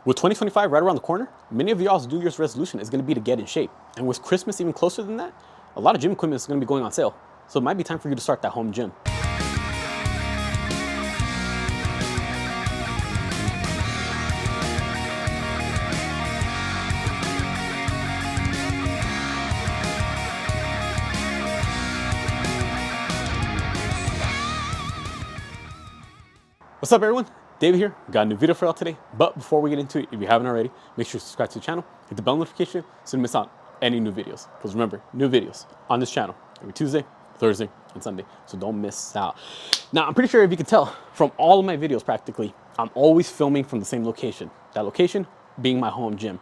With 2025 right around the corner, many of y'all's New Year's resolution is going to be to get in shape. And with Christmas even closer than that, a lot of gym equipment is going to be going on sale. So it might be time for you to start that home gym. What's up, everyone? David here. Got a new video for y'all today. But before we get into it, if you haven't already, make sure to subscribe to the channel, hit the bell notification so you don't miss out any new videos. Because remember, new videos on this channel every Tuesday, Thursday, and Sunday. So don't miss out. Now, I'm pretty sure if you can tell from all of my videos practically, I'm always filming from the same location. That location being my home gym.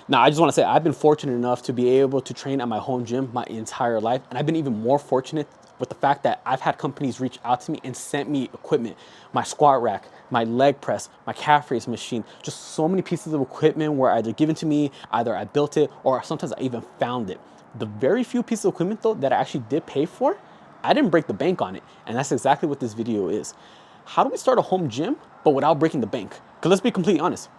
Now, I just want to say I've been fortunate enough to be able to train at my home gym my entire life. And I've been even more fortunate with the fact that I've had companies reach out to me and sent me equipment, my squat rack, my leg press, my calf raise machine, just so many pieces of equipment were either given to me, either I built it, or sometimes I even found it. The very few pieces of equipment though that I actually did pay for, I didn't break the bank on it. And that's exactly what this video is. How do we start a home gym, but without breaking the bank? Because let's be completely honest,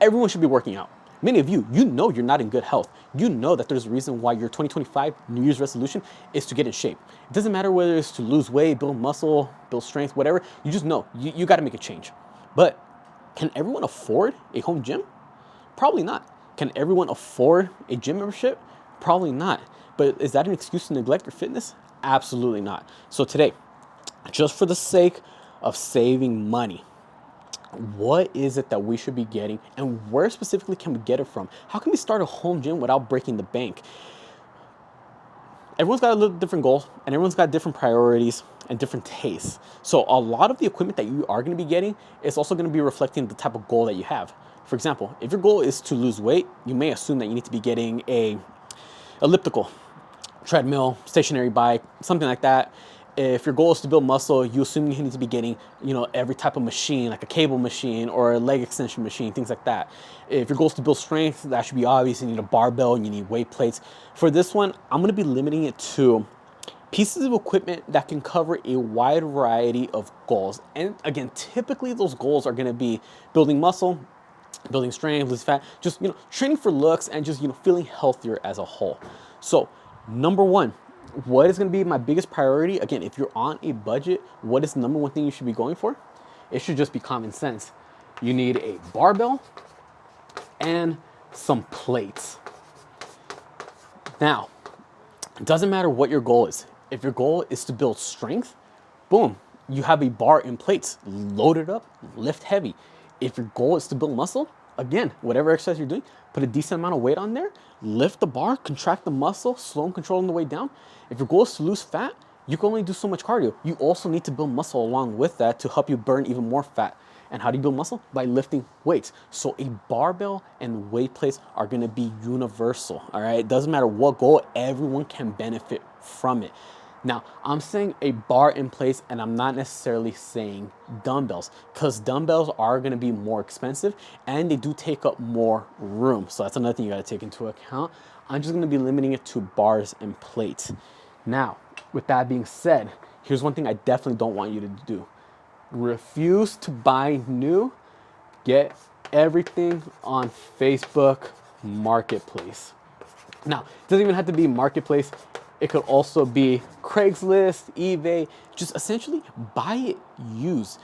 everyone should be working out. Many of you, you know you're not in good health. You know that there's a reason why your 2025 New Year's resolution is to get in shape. It doesn't matter whether it's to lose weight, build muscle, build strength, whatever. You just know you got to make a change. But can everyone afford a home gym? Probably not. Can everyone afford a gym membership? Probably not. But is that an excuse to neglect your fitness? Absolutely not. So today, just for the sake of saving money, what is it that we should be getting, and where specifically can we get it from? How can we start a home gym without breaking the bank? Everyone's got a little different goals, and everyone's got different priorities and different tastes. So a lot of the equipment that you are going to be getting is also going to be reflecting the type of goal that you have. For example, if your goal is to lose weight, you may assume that you need to be getting a elliptical, treadmill, stationary bike, something like that. If your goal is to build muscle, you assume you need to be getting, every type of machine, like a cable machine or a leg extension machine, things like that. If your goal is to build strength, that should be obvious. You need a barbell, you need weight plates. For this one, I'm going to be limiting it to pieces of equipment that can cover a wide variety of goals. And again, typically those goals are going to be building muscle, building strength, losing fat, just, training for looks and just, feeling healthier as a whole. So number one, what is going to be my biggest priority? Again, if you're on a budget, what is the number one thing you should be going for? It should just be common sense. You need a barbell and some plates. Now, it doesn't matter what your goal is. If your goal is to build strength, boom, you have a bar and plates. Load it up, lift heavy. If your goal is to build muscle, again, whatever exercise you're doing, put a decent amount of weight on there, lift the bar, contract the muscle, slow and control on the way down. If your goal is to lose fat, you can only do so much cardio. You also need to build muscle along with that to help you burn even more fat. And how do you build muscle? By lifting weights. So a barbell and weight plates are gonna be universal, all right? It doesn't matter what goal, everyone can benefit from it. Now, I'm saying a bar in place, and I'm not necessarily saying dumbbells, because dumbbells are going to be more expensive and they do take up more room. So that's another thing you got to take into account. I'm just going to be limiting it to bars and plates. Now, with that being said, here's one thing I definitely don't want you to do. Refuse to buy new. Get everything on Facebook Marketplace. Now, it doesn't even have to be Marketplace. It could also be Craigslist, eBay. Just essentially buy it used.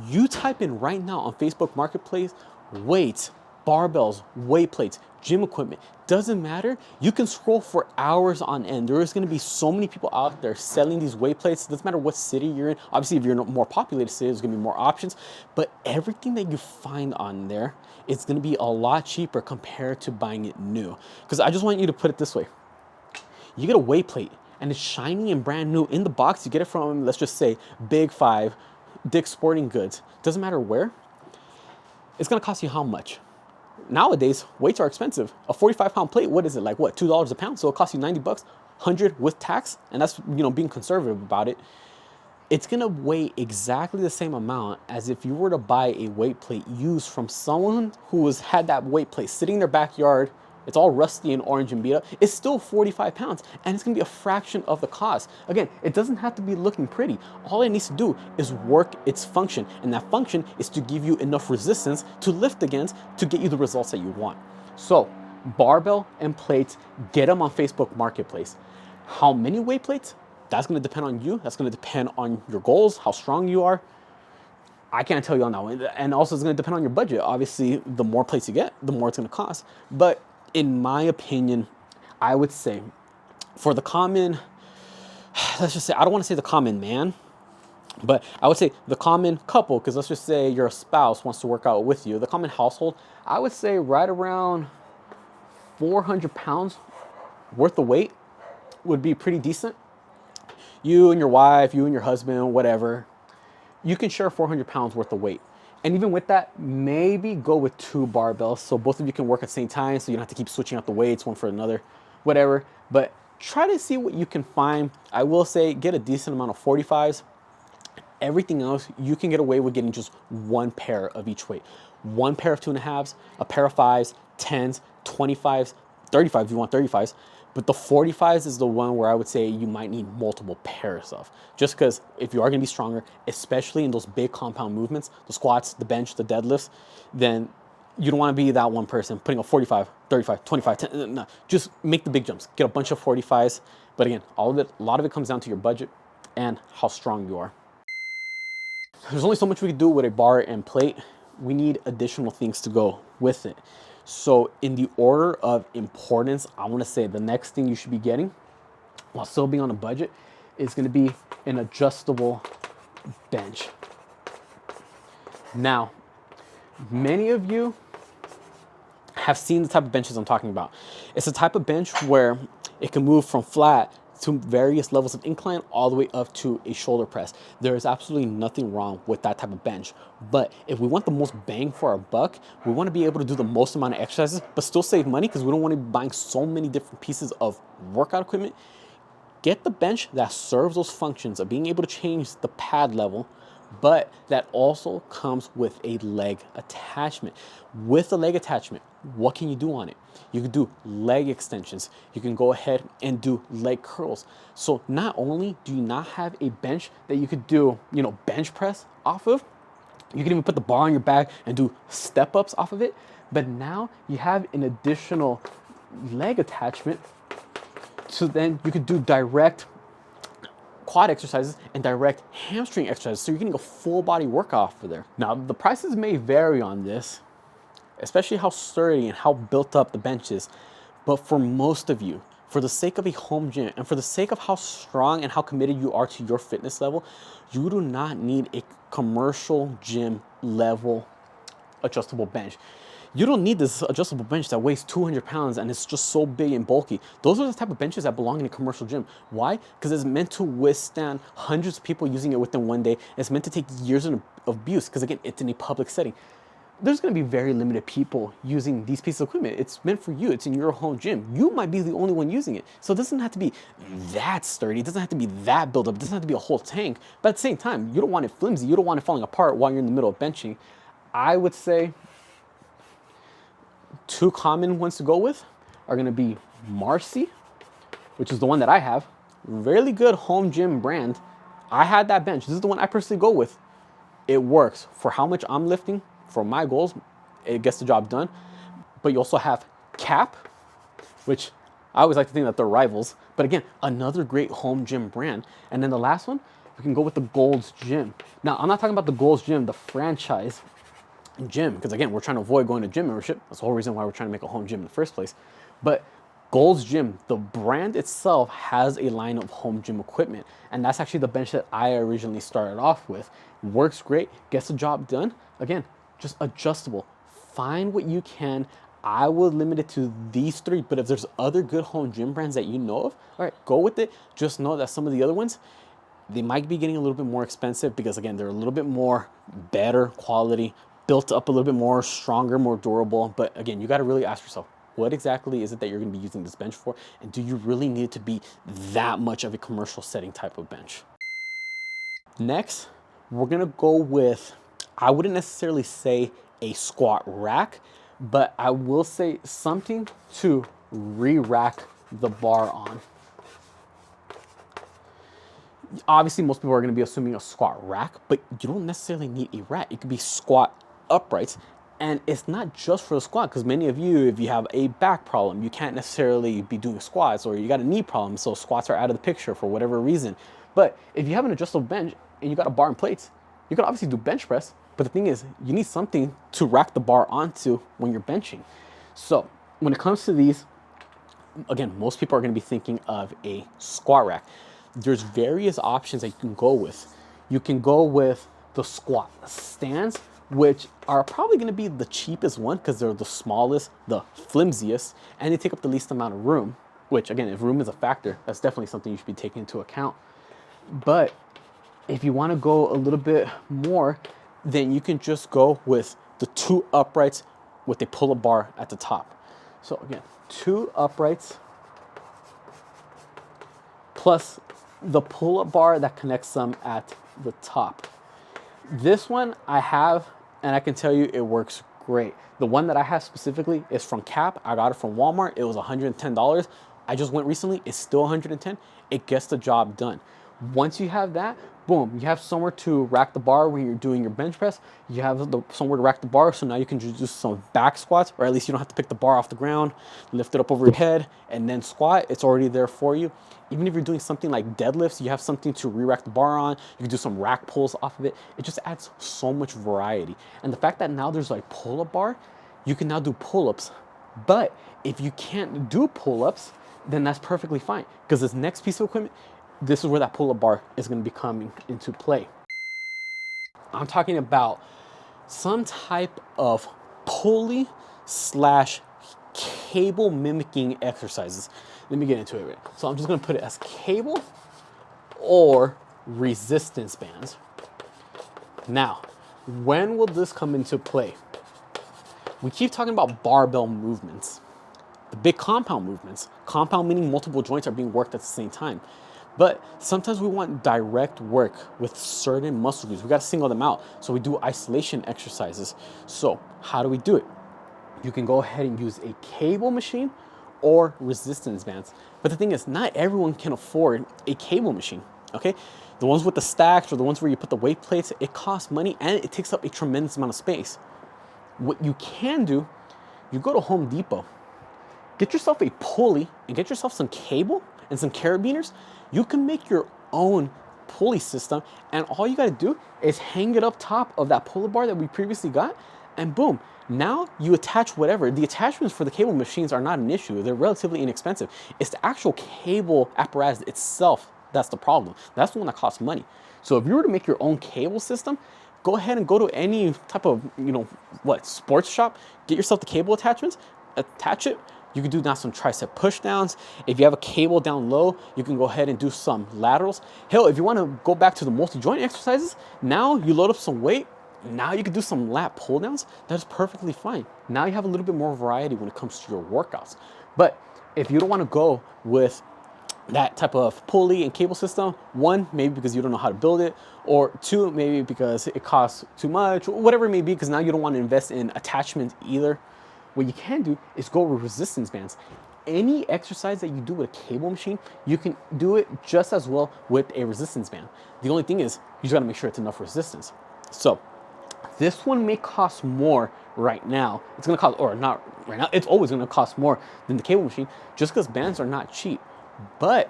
You type in right now on Facebook Marketplace, weights, barbells, weight plates, gym equipment. Doesn't matter. You can scroll for hours on end. There is going to be so many people out there selling these weight plates. Doesn't matter what city you're in. Obviously, if you're in a more populated city, there's going to be more options. But everything that you find on there, it's going to be a lot cheaper compared to buying it new. Because I just want you to put it this way. You get a weight plate and it's shiny and brand new in the box. You get it from, let's just say, Big Five, Dick's Sporting Goods. Doesn't matter where. It's going to cost you how much? Nowadays, weights are expensive. A 45-pound plate, what is it? Like what, $2 a pound? So it costs you 90 bucks, 100 with tax. And that's, being conservative about it. It's going to weigh exactly the same amount as if you were to buy a weight plate used from someone who has had that weight plate sitting in their backyard it's all rusty and orange and beat up, it's still 45 pounds and it's gonna be a fraction of the cost. Again, it doesn't have to be looking pretty. All it needs to do is work its function, and that function is to give you enough resistance to lift against to get you the results that you want. So, barbell and plates, get them on Facebook Marketplace. How many weight plates? That's gonna depend on you. That's gonna depend on your goals, how strong you are. I can't tell you on that one. And also it's gonna depend on your budget. Obviously, the more plates you get, the more it's gonna cost. But in my opinion, I would say for the common, let's just say, I don't wanna say the common man, but I would say the common couple, because let's just say your spouse wants to work out with you, the common household, I would say right around 400 pounds worth of weight would be pretty decent. You and your wife, you and your husband, whatever, you can share 400 pounds worth of weight. And even with that, maybe go with 2 barbells so both of you can work at the same time, so you don't have to keep switching out the weights one for another, whatever. But try to see what you can find. I will say get a decent amount of 45s. Everything else, you can get away with getting just 1 pair of each weight. 1 pair of 2.5s, a pair of 5s, 10s, 25s, 35 if you want 35s. But the 45s is the one where I would say you might need multiple pairs of. Just because if you are going to be stronger, especially in those big compound movements, the squats, the bench, the deadlifts, then you don't want to be that one person putting a 45, 35, 25, 10. No, just make the big jumps. Get a bunch of 45s. But again, a lot of it comes down to your budget and how strong you are. There's only so much we can do with a bar and plate. We need additional things to go with it. So in the order of importance, I want to say the next thing you should be getting while still being on a budget is going to be an adjustable bench. Now, many of you have seen the type of benches I'm talking about. It's a type of bench where it can move from flat to various levels of incline all the way up to a shoulder press. There is absolutely nothing wrong with that type of bench. But if we want the most bang for our buck, we want to be able to do the most amount of exercises, but still save money because we don't want to be buying so many different pieces of workout equipment. Get the bench that serves those functions of being able to change the pad level, but that also comes with a leg attachment. With the leg attachment, what can you do on it? You can do leg extensions. You can go ahead and do leg curls. So not only do you not have a bench that you could do, bench press off of, you can even put the bar on your back and do step ups off of it, but now you have an additional leg attachment. So then you could do direct quad exercises and direct hamstring exercises. So you're getting a full body workout off of there. Now the prices may vary on this, especially how sturdy and how built up the bench is. But for most of you, for the sake of a home gym and for the sake of how strong and how committed you are to your fitness level, you do not need a commercial gym level adjustable bench. You don't need this adjustable bench that weighs 200 pounds and it's just so big and bulky. Those are the type of benches that belong in a commercial gym. Why? Because it's meant to withstand hundreds of people using it within one day. It's meant to take years of abuse because, again, it's in a public setting. There's going to be very limited people using these pieces of equipment. It's meant for you. It's in your home gym. You might be the only one using it. So it doesn't have to be that sturdy. It doesn't have to be that built up. It doesn't have to be a whole tank. But at the same time, you don't want it flimsy. You don't want it falling apart while you're in the middle of benching. I would say 2 common ones to go with are going to be Marcy, which is the one that I have. Really good home gym brand. I had that bench. This is the one I personally go with. It works for how much I'm lifting. For my goals, it gets the job done. But you also have Cap, which I always like to think that they're rivals. But again, another great home gym brand. And then the last one, we can go with the Gold's Gym. Now, I'm not talking about the Gold's Gym, the franchise gym, because again, we're trying to avoid going to gym membership. That's the whole reason why we're trying to make a home gym in the first place. But Gold's Gym, the brand itself has a line of home gym equipment. And that's actually the bench that I originally started off with. Works great, gets the job done. Again, just adjustable. Find what you can. I would limit it to these 3, but if there's other good home gym brands that you know of, all right, go with it. Just know that some of the other ones, they might be getting a little bit more expensive because, again, they're a little bit more better quality, built up a little bit more stronger, more durable. But again, you got to really ask yourself, what exactly is it that you're going to be using this bench for? And do you really need it to be that much of a commercial setting type of bench? Next, we're going to go with, I wouldn't necessarily say a squat rack, but I will say something to re-rack the bar on. Obviously, most people are going to be assuming a squat rack, but you don't necessarily need a rack. It could be squat uprights. And it's not just for the squat, because many of you, if you have a back problem, you can't necessarily be doing squats, or you got a knee problem, so squats are out of the picture for whatever reason. But if you have an adjustable bench and you got a bar and plates, you can obviously do bench press. But the thing is, you need something to rack the bar onto when you're benching. So when it comes to these, again, most people are going to be thinking of a squat rack. There's various options that you can go with. You can go with the squat stands, which are probably going to be the cheapest one because they're the smallest, the flimsiest, and they take up the least amount of room, which again, if room is a factor, that's definitely something you should be taking into account. But if you want to go a little bit more, then you can just go with the 2 uprights with a pull-up bar at the top. So again, 2 uprights plus the pull-up bar that connects them at the top. This one I have, and I can tell you it works great. The one that I have specifically is from Cap. I got it from Walmart. It was $110. I just went recently. It's still $110. It gets the job done. Once you have that, boom, you have somewhere to rack the bar when you're doing your bench press. You have somewhere to rack the bar, so now you can do some back squats, or at least you don't have to pick the bar off the ground, lift it up over your head, and then squat. It's already there for you. Even if you're doing something like deadlifts, you have something to re-rack the bar on. You can do some rack pulls off of it. It just adds so much variety. And the fact that now there's like pull-up bar, you can now do pull-ups. But if you can't do pull-ups, then that's perfectly fine, because this next piece of equipment, this is where that pull-up bar is going to be coming into play. I'm talking about some type of pulley slash cable mimicking exercises. Let me get into it. So I'm just going to put it as cable or resistance bands. Now, when will this come into play? We keep talking about barbell movements, the big compound movements. Compound meaning multiple joints are being worked at the same time. But sometimes we want direct work with certain muscle groups. We got to single them out. So we do isolation exercises. So how do we do it? You can go ahead and use a cable machine or resistance bands. But the thing is, not everyone can afford a cable machine, okay? The ones with the stacks or the ones where you put the weight plates, it costs money and it takes up a tremendous amount of space. What you can do, you go to Home Depot, get yourself a pulley and get yourself some cable and some carabiners. You can make your own pulley system, and all you gotta do is hang it up top of that pull-up bar that we previously got, and boom, now you attach whatever. The attachments for the cable machines are not an issue. They're relatively inexpensive. It's the actual cable apparatus itself that's the problem. That's the one that costs money. So if you were to make your own cable system, go ahead and go to any type of, sports shop, get yourself the cable attachments, attach it. You can do now some tricep push downs. If you have a cable down low, you can go ahead and do some laterals. Hell, if you want to go back to the multi-joint exercises, now you load up some weight. Now you can do some lat pull downs. That's perfectly fine. Now you have a little bit more variety when it comes to your workouts. But if you don't want to go with that type of pulley and cable system, one, maybe because you don't know how to build it, or two, maybe because it costs too much, whatever it may be, because now you don't want to invest in attachments either. What you can do is go with resistance bands. Any exercise that you do with a cable machine, you can do it just as well with a resistance band. The only thing is, you just gotta make sure it's enough resistance. So this one may cost more right now. It's gonna cost, or not right now, it's always gonna cost more than the cable machine, just because bands are not cheap. But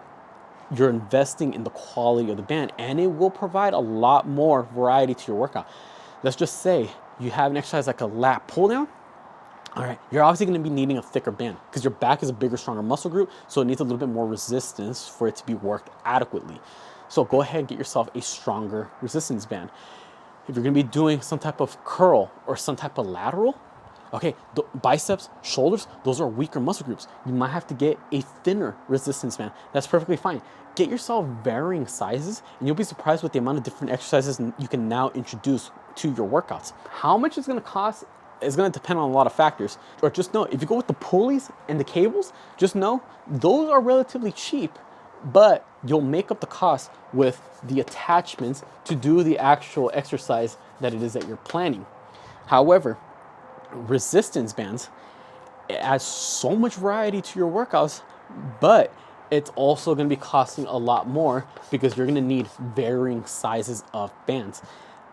you're investing in the quality of the band, and it will provide a lot more variety to your workout. Let's just say you have an exercise like a lat pull down. All right, you're obviously going to be needing a thicker band because your back is a bigger, stronger muscle group, so it needs a little bit more resistance for it to be worked adequately. So go ahead and get yourself a stronger resistance band. If you're going to be doing some type of curl or some type of lateral, okay, the biceps, shoulders, those are weaker muscle groups. You might have to get a thinner resistance band. That's perfectly fine. Get yourself varying sizes, and you'll be surprised with the amount of different exercises you can now introduce to your workouts. How much it's going to cost is going to depend on a lot of factors. Or just know, if you go with the pulleys and the cables, just know those are relatively cheap, but you'll make up the cost with the attachments to do the actual exercise that it is that you're planning. However, Resistance bands, it adds so much variety to your workouts, but it's also going to be costing a lot more because you're going to need varying sizes of bands.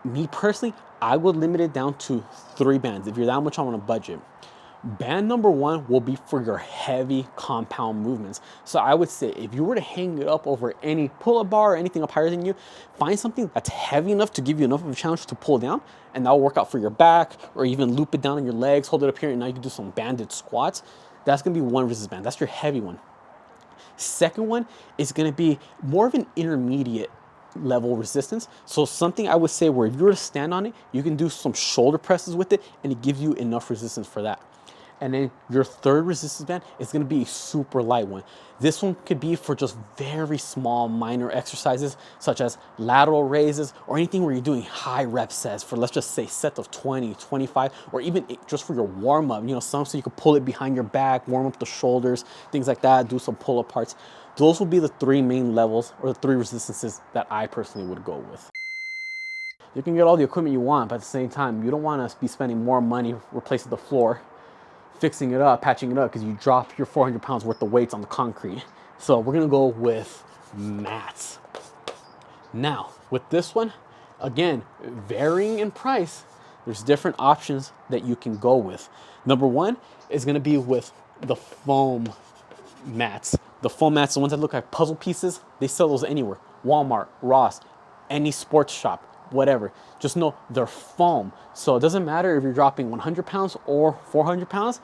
Me personally, I would limit it down to 3 bands if you're that much on a budget. Band number 1 will be for your heavy compound movements. So I would say if you were to hang it up over any pull-up bar or anything up higher than you, find something that's heavy enough to give you enough of a challenge to pull down, and that'll work out for your back, or even loop it down on your legs, hold it up here, and now you can do some banded squats. That's gonna be one resistance band. That's your heavy one. Second one is gonna be more of an intermediate level resistance. So something I would say where if you were to stand on it, you can do some shoulder presses with it and it gives you enough resistance for that. And then your third resistance band is gonna be a super light one. This one could be for just very small minor exercises such as lateral raises or anything where you're doing high rep sets for, let's just say, sets of 20, 25, or even just for your warm up, some so you can pull it behind your back, warm up the shoulders, things like that, do some pull up parts. Those will be the 3 main levels or the 3 resistances that I personally would go with. You can get all the equipment you want, but at the same time, you don't want to be spending more money replacing the floor, fixing it up, patching it up, because you drop your 400 pounds worth of weights on the concrete. So we're gonna go with mats. Now, with this one, again, varying in price, there's different options that you can go with. Number 1 is gonna be with the foam mats. The foam mats, the ones that look like puzzle pieces, they sell those anywhere. Walmart, Ross, any sports shop, whatever. Just know they're foam. So it doesn't matter if you're dropping 100 pounds or 400 pounds,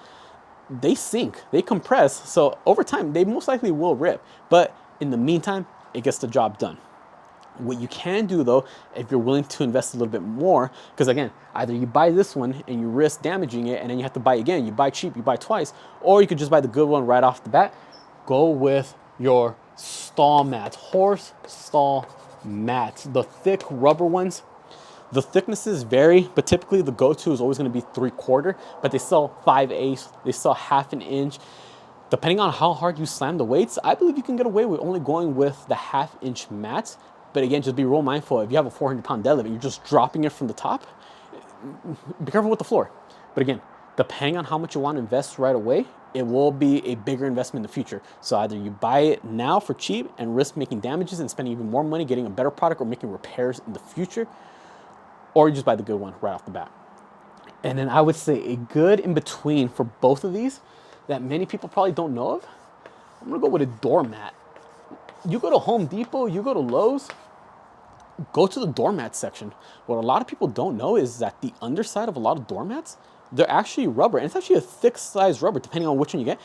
they sink, they compress. So over time, they most likely will rip. But in the meantime, it gets the job done. What you can do though, if you're willing to invest a little bit more, because again, either you buy this one and you risk damaging it and then you have to buy again, you buy cheap, you buy twice, or you could just buy the good one right off the bat. Go with your stall mats, horse stall mats, the thick rubber ones. The thicknesses vary, but typically the go-to is always going to be 3/4, but they sell 5/8, they sell 1/2 inch. Depending on how hard you slam the weights, I believe you can get away with only going with the 1/2 inch mats. But again, just be real mindful. If you have a 400-pound deadlift and you're just dropping it from the top, be careful with the floor. But again, depending on how much you want to invest right away, it will be a bigger investment in the future. So either you buy it now for cheap and risk making damages and spending even more money getting a better product or making repairs in the future, or you just buy the good one right off the bat. And then I would say a good in between for both of these that many people probably don't know of, I'm gonna go with a doormat. You go to Home Depot, you go to Lowe's, go to the doormat section. What a lot of people don't know is that the underside of a lot of doormats, they're actually rubber, and it's actually a thick size rubber depending on which one you get.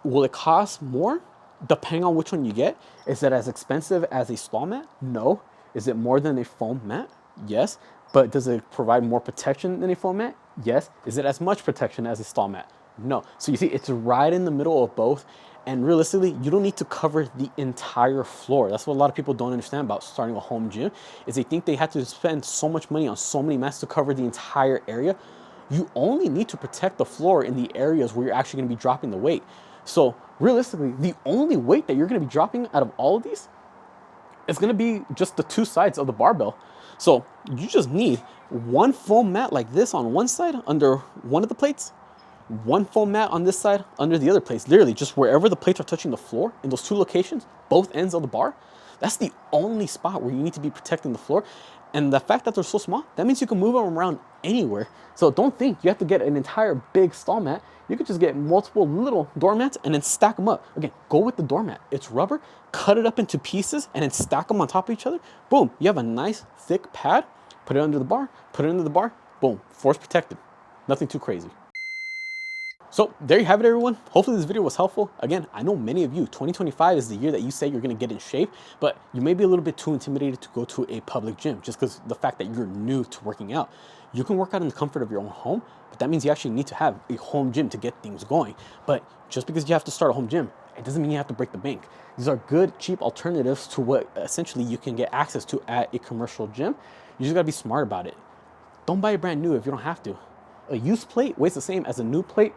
Will it cost more depending on which one you get? Is it as expensive as a stall mat? No. Is it more than a foam mat? Yes. But does it provide more protection than a foam mat? Yes. Is it as much protection as a stall mat? No. So you see, it's right in the middle of both. And realistically, you don't need to cover the entire floor. That's what a lot of people don't understand about starting a home gym, is they think they have to spend so much money on so many mats to cover the entire area. You only need to protect the floor in the areas where you're actually gonna be dropping the weight. So realistically, the only weight that you're gonna be dropping out of all of these is gonna be just the 2 sides of the barbell. So you just need one foam mat like this on one side under one of the plates, one foam mat on this side under the other plates. Literally just wherever the plates are touching the floor in those 2 locations, both ends of the bar, that's the only spot where you need to be protecting the floor. And the fact that they're so small, that means you can move them around anywhere. So don't think you have to get an entire big stall mat. You could just get multiple little doormats and then stack them up. Again, go with the doormat. It's rubber, cut it up into pieces and then stack them on top of each other. Boom, you have a nice thick pad, put it under the bar, boom, force protected. Nothing too crazy. So there you have it, everyone. Hopefully this video was helpful. Again, I know many of you, 2025 is the year that you say you're gonna get in shape, but you may be a little bit too intimidated to go to a public gym just because the fact that you're new to working out. You can work out in the comfort of your own home, but that means you actually need to have a home gym to get things going. But just because you have to start a home gym, it doesn't mean you have to break the bank. These are good, cheap alternatives to what essentially you can get access to at a commercial gym. You just gotta be smart about it. Don't buy a brand new if you don't have to. A used plate weighs the same as a new plate.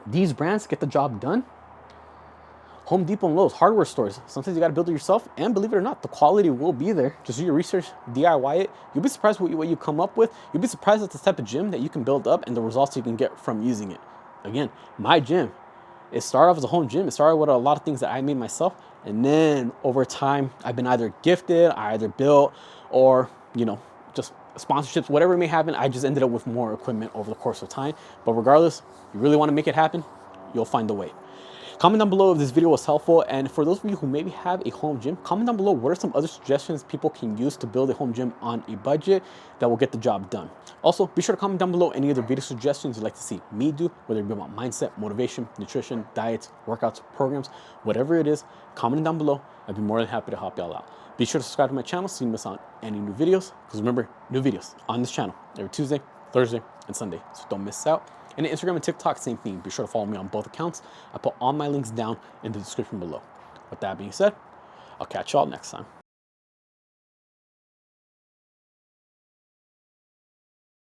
These brands get the job done. Home Depot and Lowe's, hardware stores. Sometimes you got to build it yourself, and believe it or not, the quality will be there. Just do your research, DIY it. You'll be surprised what you come up with. You'll be surprised at the type of gym that you can build up and the results you can get from using it. Again, my gym, it started off as a home gym. It started with a lot of things that I made myself, and then over time, I've been either gifted, I either built, or just sponsorships, whatever it may happen. I just ended up with more equipment over the course of time. But regardless, you really want to make it happen, you'll find a way. Comment down below if this video was helpful, and for those of you who maybe have a home gym, comment down below what are some other suggestions people can use to build a home gym on a budget that will get the job done. Also, be sure to comment down below any other video suggestions you'd like to see me do, whether it be about mindset, motivation, nutrition, diets, workouts, programs, whatever it is. Comment it down below. I'd be more than happy to help y'all out. Be sure to subscribe to my channel so you don't miss out on any new videos, because remember, new videos on this channel every Tuesday, Thursday, and Sunday, so don't miss out. And Instagram and TikTok, same thing. Be sure to follow me on both accounts. I put all my links down in the description below. With that being said, I'll catch y'all next time.